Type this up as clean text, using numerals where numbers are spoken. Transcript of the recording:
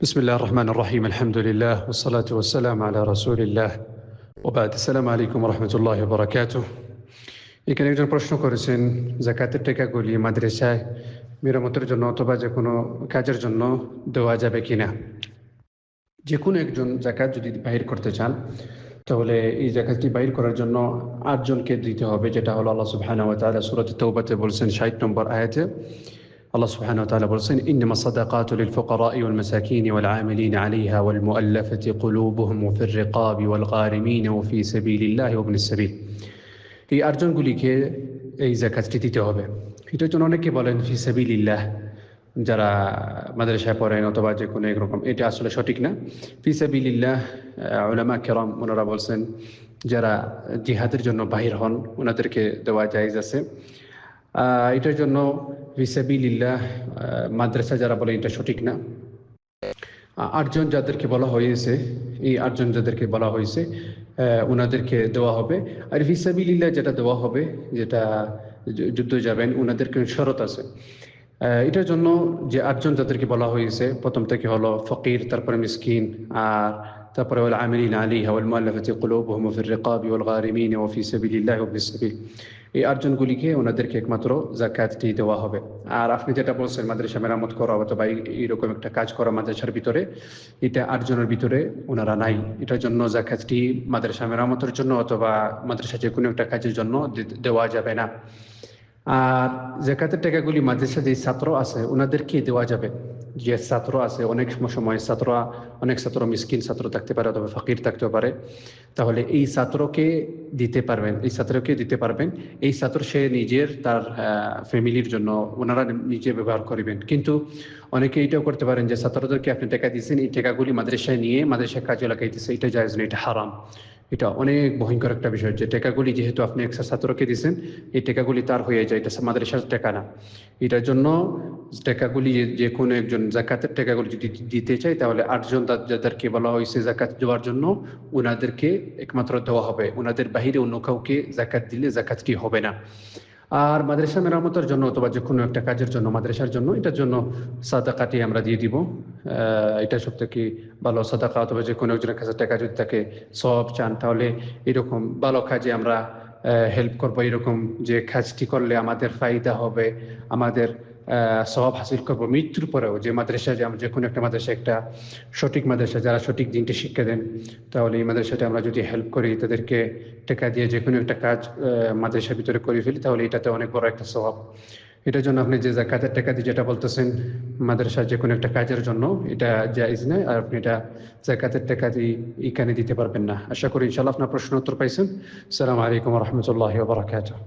بسم الله الرحمن الرحيم الحمد لله والصلاة والسلام على رسول الله وبعد السلام عليكم ورحمة الله وبركاته এখানে একজন প্রশ্ন করেছেন যাকাতের টাকাগুলি মাদ্রাসায় মেরামতের জন্য অথবা যে কোনো কাজের জন্য দেওয়া যাবে কিনা। যে কোনো একজন যাকাত যদি বাহির করতে চান তাহলে এই যাকাতটি বাহির করার জন্য 8 জনকে দিতে হবে, যেটা হলো আল্লাহ সুবহানাহু ওয়া তাআলা সূরা তাওবাতে বলছেন 60 নম্বর আয়াতে। আল্লাহ সুবহানাহু ওয়া তাআলা বলছেন ইন্নামা সাদাকাতু লিল ফুকারা'i ওয়াল মাসাকিন ওয়াল 'আমিলিনা 'আলাইহা ওয়াল মুআল্লাফাতি কুলুবুহুম ওয়া ফির রিকাবি ওয়াল গারিমিন ওয়া ফি সাবিলিল্লাহি ওয়া ইবনিস সাবিল। এই 8 জনগুলিকে এই যাকাতটি দিতে হবে। এটার জন্য অনেকে বলেন ফি সাবিলিল্লাহ, যারা মাদ্রাসায় পড়েন অথবা যে কোনো একরকম, এটা আসলে সঠিক না। ফি সাবিলিল্লাহ উলামা কেরাম ওনারা বলছেন যারা জিহাদের জন্য বাহির হন ওনাদেরকে দেওয়া জায়েজ আছে। এটার জন্য ফি সাবিলিল্লাহ মাদ্রাসা যারা বলে এটা সঠিক না। 8 জন যাদেরকে বলা হয়েছে, এই 8 জন যাদেরকে বলা হয়েছে ওনাদেরকে দেওয়া হবে। আর ফি সাবিলিল্লাহ যেটা দেওয়া হবে, যেটা যুদ্ধ যাবেন, ওনাদেরকে শরত আছে। এটার জন্য যে 8 জন যাদেরকে বলা হয়েছে প্রথম থেকে হলো ফকির, তারপরে মিসকিন, আর তারপরে ওয়াল আমিলিনা আলাইহা ওয়াল মুআল্লাফাতি কুলুবুহুম ওয়া ফির রিকাবি ওয়াল গারিমিন ওয়া ফি সাবিলিল্লাহি ওয়া ইবনিস সাবিল। এই 8 জনগুলিকে ওনাদেরকে একমাত্র যাকাতটি দেওয়া হবে। আর আপনি যেটা বলছেন মাদ্রাসা মেরামত করা অথবা এইরকম একটা কাজ করা মাদ্রাসার ভিতরে, এটা 8 জনের ভিতরে ওনারা নাই। এটার জন্য যাকাতটি মাদ্রাসা মেরামতের জন্য অথবা মাদ্রাসা যে কোনো একটা কাজের জন্য দেওয়া যাবে না। আর যাকাতের টাকাগুলি মাদ্রাসা যে ছাত্র আছে ওনাদেরকে দেওয়া যাবে। যে ছাত্র আছে, অনেক সময় অনেক ছাত্র মিসকিন ছাত্র থাকতে পারে অথবা ফকির থাকতে পারে, তাহলে এই ছাত্রকে দিতে পারবেন। এই ছাত্র সে নিজের তার ফ্যামিলির জন্য ওনারা নিজে ব্যবহার করবেন। কিন্তু অনেকে এটাও করতে পারেন যে ছাত্রদেরকে আপনি টাকা দিয়েছেন, এই টাকাগুলি মাদ্রাসায় নিয়ে মাদ্রাসায় কাজে লাগাইতেছে, এটা জায়েজ না, এটা হারাম। এটা অনেক ভয়ঙ্কর একটা বিষয় যে টাকাগুলি যেহেতু আপনি একটা ছাত্রকে দিয়েছেন, এই টাকাগুলি তার হয়ে যায়, এটা মাদ্রাসার টাকা না। এটার জন্য টাকাগুলি যে কোনো একজন যাকাতের টাকাগুলি যদি দিতে চায় তাহলে 8 জন যাদেরকে বলা হয়েছে যাকাত দেওয়ার জন্য ওনাদেরকে একমাত্র দেওয়া হবে। ওনাদের বাহিরে অন্য কাউকে যাকাত দিলে যাকাতটি হবে না। আর মাদ্রাসা মেরামতের জন্য অথবা যে কোনো একটা কাজের জন্য মাদ্রাসার জন্য, এটার জন্য সাদাকাটি আমরা দিয়ে দিব। এটা সব থেকে ভালো সাদাকা। অথবা যে কোনো একজনের কাছে টাকা যদি তাকে সওয়াব চান, তাহলে এরকম ভালো কাজে আমরা হেল্প করবো। এরকম যে কাজটি করলে আমাদের ফায়দা হবে, আমাদের সওয়াব হাসিল করবো মৃত্যুর পরেও। যে মাদ্রাসা, যে কোনো একটা মাদ্রাসা একটা সঠিক মাদ্রাসা, যারা সঠিক দিনটি শিক্ষা দেন, তাহলে এই মাদ্রাসাতে আমরা যদি হেল্প করি, তাদেরকে টাকা দিয়ে যে কোনো একটা কাজ মাদ্রাসার ভিতরে করে ফেলি, তাহলে এটাতে অনেক বড় একটা সওয়াব। এটার জন্য আপনি যে যাকাতের টাকা দিয়ে যেটা বলতেছেন মাদ্রাসার যে কোনো একটা কাজের জন্য, এটা জায়েজ নয়। আর আপনি এটা যাকাতের টাকা দিয়ে এখানে দিতে পারবেন না। আশা করি ইনশাআল্লাহ আপনার প্রশ্ন উত্তর পাইছেন। আসসালামু আলাইকুম ওয়া রাহমাতুল্লাহি ওয়া বারাকাতুহু।